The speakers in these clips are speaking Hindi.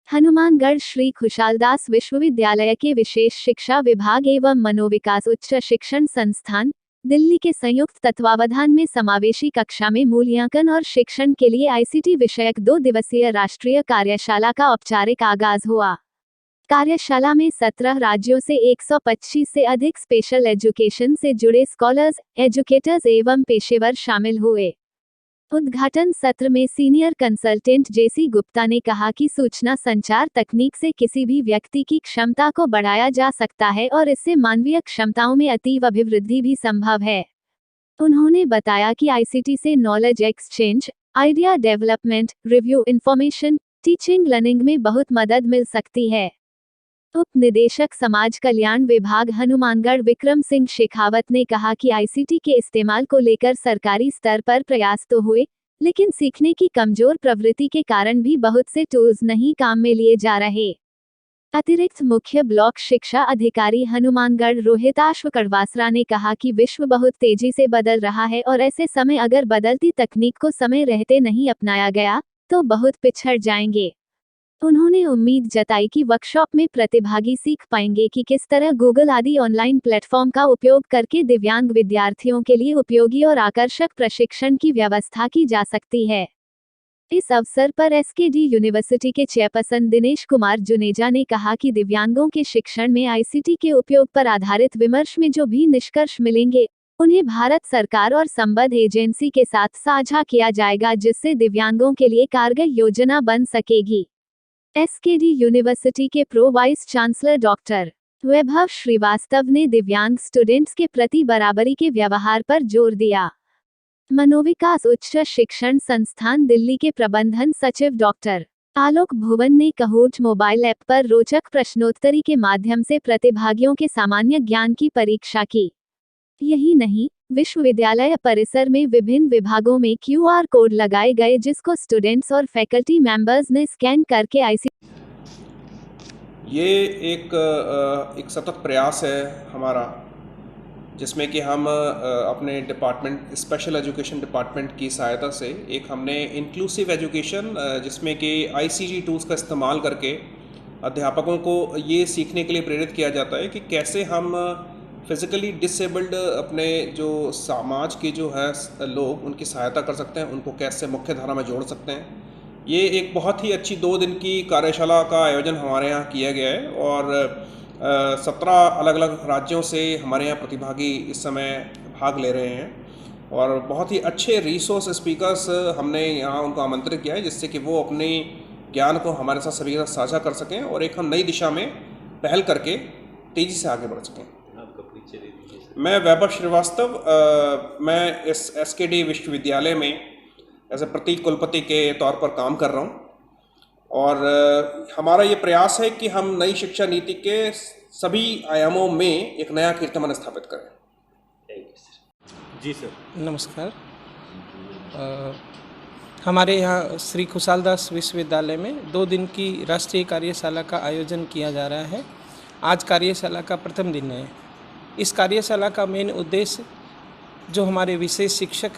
हनुमानगढ़ श्री खुशालदास विश्वविद्यालय के विशेष शिक्षा विभाग एवं मनोविकास उच्च शिक्षण संस्थान दिल्ली के संयुक्त तत्वावधान में समावेशी कक्षा में मूल्यांकन और शिक्षण के लिए आईसीटी विषयक 2 दिवसीय राष्ट्रीय कार्यशाला का औपचारिक आगाज हुआ। कार्यशाला में 17 राज्यों से 125 से अधिक स्पेशल एजुकेशन से जुड़े स्कॉलर्स, एजुकेटर्स एवं पेशेवर शामिल हुए। उद्घाटन सत्र में सीनियर कंसल्टेंट जेसी गुप्ता ने कहा कि सूचना संचार तकनीक से किसी भी व्यक्ति की क्षमता को बढ़ाया जा सकता है और इससे मानवीय क्षमताओं में अतीव अभिवृद्धि भी संभव है। उन्होंने बताया कि आईसीटी से knowledge exchange, idea development, review information, teaching learning में बहुत मदद मिल सकती है। उप निदेशक समाज कल्याण विभाग हनुमानगढ़ विक्रम सिंह शेखावत ने कहा कि आईसीटी के इस्तेमाल को लेकर सरकारी स्तर पर प्रयास तो हुए, लेकिन सीखने की कमजोर प्रवृत्ति के कारण भी बहुत से टूल्स नहीं काम में लिए जा रहे। अतिरिक्त मुख्य ब्लॉक शिक्षा अधिकारी हनुमानगढ़ रोहिताश कड़वासरा ने कहा कि विश्व बहुत तेजी से बदल रहा है और ऐसे समय अगर बदलती तकनीक को समय रहते नहीं अपनाया गया तो बहुत पिछड़ जाएंगे। उन्होंने उम्मीद जताई कि वर्कशॉप में प्रतिभागी सीख पाएंगे कि किस तरह गूगल आदि ऑनलाइन प्लेटफॉर्म का उपयोग करके दिव्यांग विद्यार्थियों के लिए उपयोगी और आकर्षक प्रशिक्षण की व्यवस्था की जा सकती है। इस अवसर पर एसकेडी यूनिवर्सिटी के चेयरपर्सन दिनेश कुमार जुनेजा ने कहा कि दिव्यांगों के शिक्षण में आईसीटी के उपयोग पर आधारित विमर्श में जो भी निष्कर्ष मिलेंगे, उन्हें भारत सरकार और संबद्ध एजेंसी के साथ साझा किया जाएगा, जिससे दिव्यांगों के लिए कारगर योजना बन सकेगी। एसकेडी यूनिवर्सिटी के प्रो वाइस चांसलर डॉक्टर वैभव श्रीवास्तव ने दिव्यांग स्टूडेंट्स के प्रति बराबरी के व्यवहार पर जोर दिया। मनोविकास उच्च शिक्षण संस्थान दिल्ली के प्रबंधन सचिव डॉक्टर आलोक भुवन ने कहूट मोबाइल ऐप पर रोचक प्रश्नोत्तरी के माध्यम से प्रतिभागियों के सामान्य ज्ञान की परीक्षा की। यही नहीं, विश्वविद्यालय परिसर में विभिन्न विभागों में QR कोड लगाए गए, जिसको स्टूडेंट्स और फैकल्टी मेंबर्स ने स्कैन करके ये एक सतत प्रयास है हमारा, जिसमें कि हम अपने डिपार्टमेंट स्पेशल एजुकेशन डिपार्टमेंट की सहायता से एक हमने इंक्लूसिव एजुकेशन जिसमें कि आईसीटी टूल्स का इस्तेमाल करके अध्यापकों को ये सीखने के लिए प्रेरित किया जाता है कि कैसे हम फिज़िकली डिसेबल्ड अपने जो समाज के जो है लोग, उनकी सहायता कर सकते हैं, उनको कैसे मुख्य धारा में जोड़ सकते हैं। ये एक बहुत ही अच्छी 2 दिन की कार्यशाला का आयोजन हमारे यहाँ किया गया है और 17 अलग अलग राज्यों से हमारे यहाँ प्रतिभागी इस समय भाग ले रहे हैं और बहुत ही अच्छे रिसोर्स स्पीकर्स हमने यहाँ उनको आमंत्रित किया है, जिससे कि वो अपने ज्ञान को हमारे साथ सभी के साथ साझा कर सकें और एक हम नई दिशा में पहल करके तेज़ी से आगे बढ़ सकें। मैं वैभव श्रीवास्तव, मैं इस एसकेडी विश्वविद्यालय में एज ए प्रति कुलपति के तौर पर काम कर रहा हूँ और हमारा ये प्रयास है कि हम नई शिक्षा नीति के सभी आयामों में एक नया कीर्तिमान स्थापित करें। जी सर। नमस्कार। हमारे यहाँ श्री खुशालदास विश्वविद्यालय में 2 दिन की राष्ट्रीय कार्यशाला का आयोजन किया जा रहा है। आज कार्यशाला का प्रथम दिन है। इस कार्यशाला का मेन उद्देश्य जो हमारे विशेष शिक्षक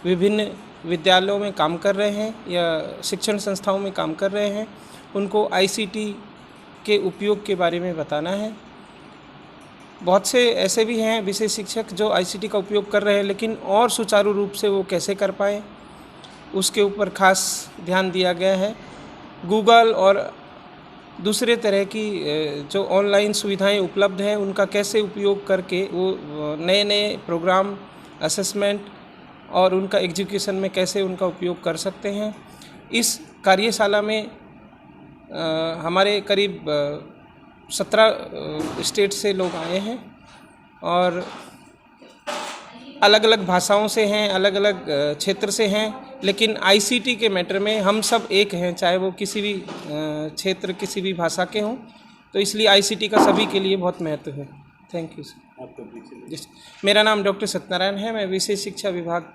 विभिन्न विद्यालयों में काम कर रहे हैं या शिक्षण संस्थाओं में काम कर रहे हैं, उनको आईसीटी के उपयोग के बारे में बताना है। बहुत से ऐसे भी हैं विशेष शिक्षक जो आईसीटी का उपयोग कर रहे हैं, लेकिन और सुचारू रूप से वो कैसे कर पाएँ, उसके ऊपर खास ध्यान दिया गया है। गूगल और दूसरे तरह की जो ऑनलाइन सुविधाएं उपलब्ध हैं, उनका कैसे उपयोग करके वो नए नए प्रोग्राम, असेसमेंट और उनका एग्जीक्यूशन में कैसे उनका उपयोग कर सकते हैं। इस कार्यशाला में हमारे करीब 17 स्टेट से लोग आए हैं और अलग अलग भाषाओं से हैं, अलग अलग क्षेत्र से हैं, लेकिन आईसीटी के मैटर में हम सब एक हैं, चाहे वो किसी भी क्षेत्र, किसी भी भाषा के हों। तो इसलिए आईसीटी का सभी के लिए बहुत महत्व है। Thank you sir. आपका परिचय? जी, मेरा नाम डॉक्टर सत्यनारायण है। मैं विशेष शिक्षा विभाग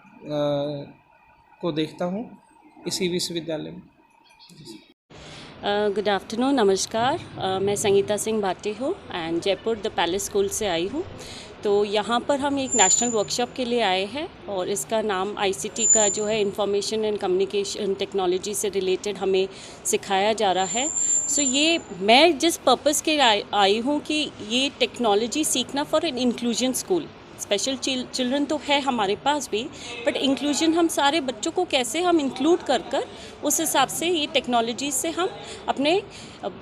को देखता हूँ इसी विश्वविद्यालय में। गुड आफ्टरनून, नमस्कार। मैं संगीता सिंह भाटी हूँ and Jaipur the palace school से आई हूँ। तो यहाँ पर हम एक नेशनल वर्कशॉप के लिए आए हैं और इसका नाम ICT का जो है इंफॉर्मेशन एंड कम्युनिकेशन टेक्नोलॉजी से रिलेटेड हमें सिखाया जा रहा है। सो ये मैं जिस पर्पस के आई हूँ कि ये टेक्नोलॉजी सीखना for an inclusion school. Special children तो है हमारे पास भी, बट इंक्लूजन हम सारे बच्चों को कैसे हम इंक्लूड कर उस हिसाब से ये टेक्नोलॉजी से हम अपने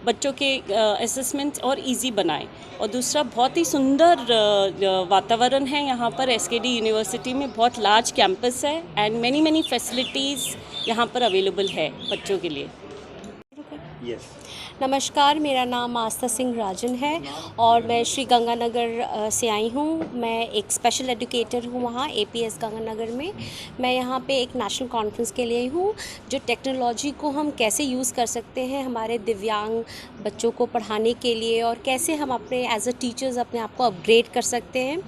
बच्चों के असेसमेंट और इजी बनाएं। और दूसरा, बहुत ही सुंदर वातावरण है यहाँ पर SKD यूनिवर्सिटी में। बहुत लार्ज कैंपस है एंड मैनी फैसिलिटीज़ यहाँ पर अवेलेबल है बच्चों के लिए। नमस्कार, मेरा नाम आस्था सिंह राजन है और मैं श्री गंगानगर से आई हूँ। मैं एक स्पेशल एजुकेटर हूँ वहाँ APS गंगानगर में। मैं यहाँ पे एक नेशनल कॉन्फ्रेंस के लिए आई हूँ, जो टेक्नोलॉजी को हम कैसे यूज़ कर सकते हैं हमारे दिव्यांग बच्चों को पढ़ाने के लिए, और कैसे हम अपने एज अ टीचर्स अपने आप को अपग्रेड कर सकते हैं।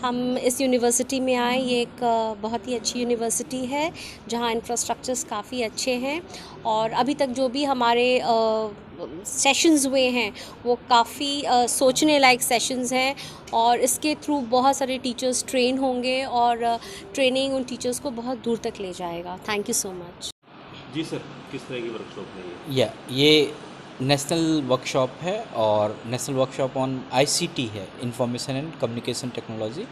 हम इस यूनिवर्सिटी में आए। ये एक बहुत ही अच्छी यूनिवर्सिटी है जहाँ इंफ्रास्ट्रक्चर्स काफ़ी अच्छे हैं, और अभी तक जो भी हमारे सेशंस हुए हैं वो काफ़ी सोचने लायक सेशंस हैं, और इसके थ्रू बहुत सारे टीचर्स ट्रेन होंगे और ट्रेनिंग उन टीचर्स को बहुत दूर तक ले जाएगा। Thank you so much. जी सर, किस तरह की वर्कशॉप है ये नेशनल वर्कशॉप है और नेशनल वर्कशॉप ऑन ICT है, इंफॉर्मेशन एंड कम्युनिकेशन टेक्नोलॉजी,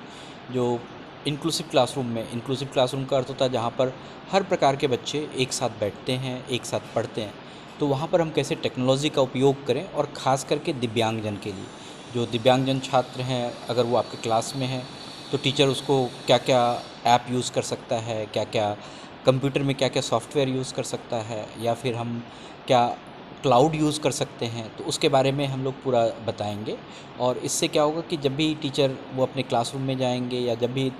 जो इंक्लूसिव क्लासरूम में। इंक्लूसिव क्लासरूम का अर्थ होता है जहाँ पर हर प्रकार के बच्चे एक साथ बैठते हैं, एक साथ पढ़ते हैं। तो वहाँ पर हम कैसे टेक्नोलॉजी का उपयोग करें, और ख़ास करके दिव्यांगजन के लिए, जो दिव्यांगजन छात्र हैं, अगर वो आपके क्लास में हैं तो टीचर उसको क्या क्या ऐप यूज़ कर सकता है, क्या क्या कंप्यूटर में क्या क्या सॉफ्टवेयर यूज़ कर सकता है, या फिर हम क्या क्लाउड यूज़ कर सकते हैं, तो उसके बारे में हम लोग पूरा बताएंगे। और इससे क्या होगा कि जब भी टीचर वो अपने क्लासरूम में जाएंगे या जब भी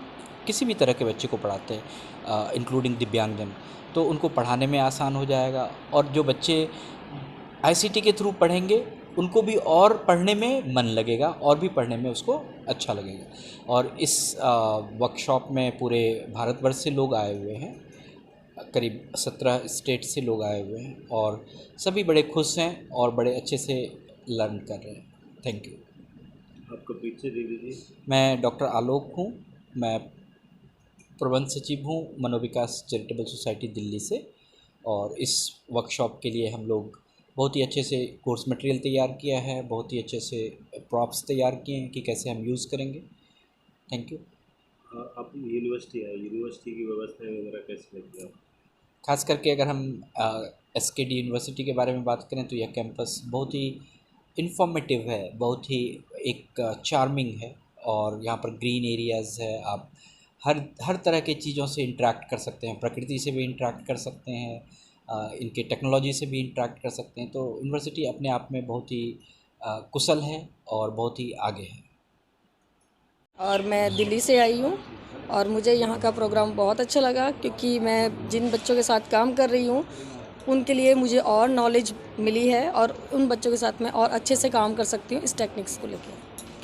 किसी भी तरह के बच्चे को पढ़ाते हैं इंक्लूडिंग दिव्यांगजन, तो उनको पढ़ाने में आसान हो जाएगा। और जो बच्चे ICT के थ्रू पढ़ेंगे उनको भी और पढ़ने में मन लगेगा और भी पढ़ने में उसको अच्छा लगेगा। और इस वर्कशॉप में पूरे भारतवर्ष से लोग आए हुए हैं, करीब 17 स्टेट से लोग आए हुए हैं, और सभी बड़े खुश हैं और बड़े अच्छे से लर्न कर रहे हैं। Thank you. आपका परिचय दे दीजिए। मैं डॉक्टर आलोक हूँ, मैं प्रबंध सचिव हूँ मनोविकास चैरिटेबल सोसाइटी दिल्ली से। और इस वर्कशॉप के लिए हम लोग बहुत ही अच्छे से कोर्स मटेरियल तैयार किया है, बहुत ही अच्छे से प्रॉप्स तैयार किए हैं कि कैसे हम यूज़ करेंगे। Thank you. आप यूनिवर्सिटी है, यूनिवर्सिटी की व्यवस्थाएं वगैरह कैसी लगती है? खास करके अगर हम SKD यूनिवर्सिटी के बारे में बात करें तो यह कैंपस बहुत ही इन्फॉर्मेटिव है, बहुत ही एक चार्मिंग है, और यहाँ पर ग्रीन एरियाज़ है। आप हर तरह की चीज़ों से इंटरेक्ट कर सकते हैं, प्रकृति से भी इंटरेक्ट कर सकते हैं, इनके टेक्नोलॉजी से भी इंटरेक्ट कर सकते हैं। तो यूनिवर्सिटी अपने आप में बहुत ही कुशल है और बहुत ही आगे है। और मैं दिल्ली से आई हूँ और मुझे यहाँ का प्रोग्राम बहुत अच्छा लगा, क्योंकि मैं जिन बच्चों के साथ काम कर रही हूँ उनके लिए मुझे और नॉलेज मिली है, और उन बच्चों के साथ मैं और अच्छे से काम कर सकती हूँ इस टेक्निक्स को लेकर।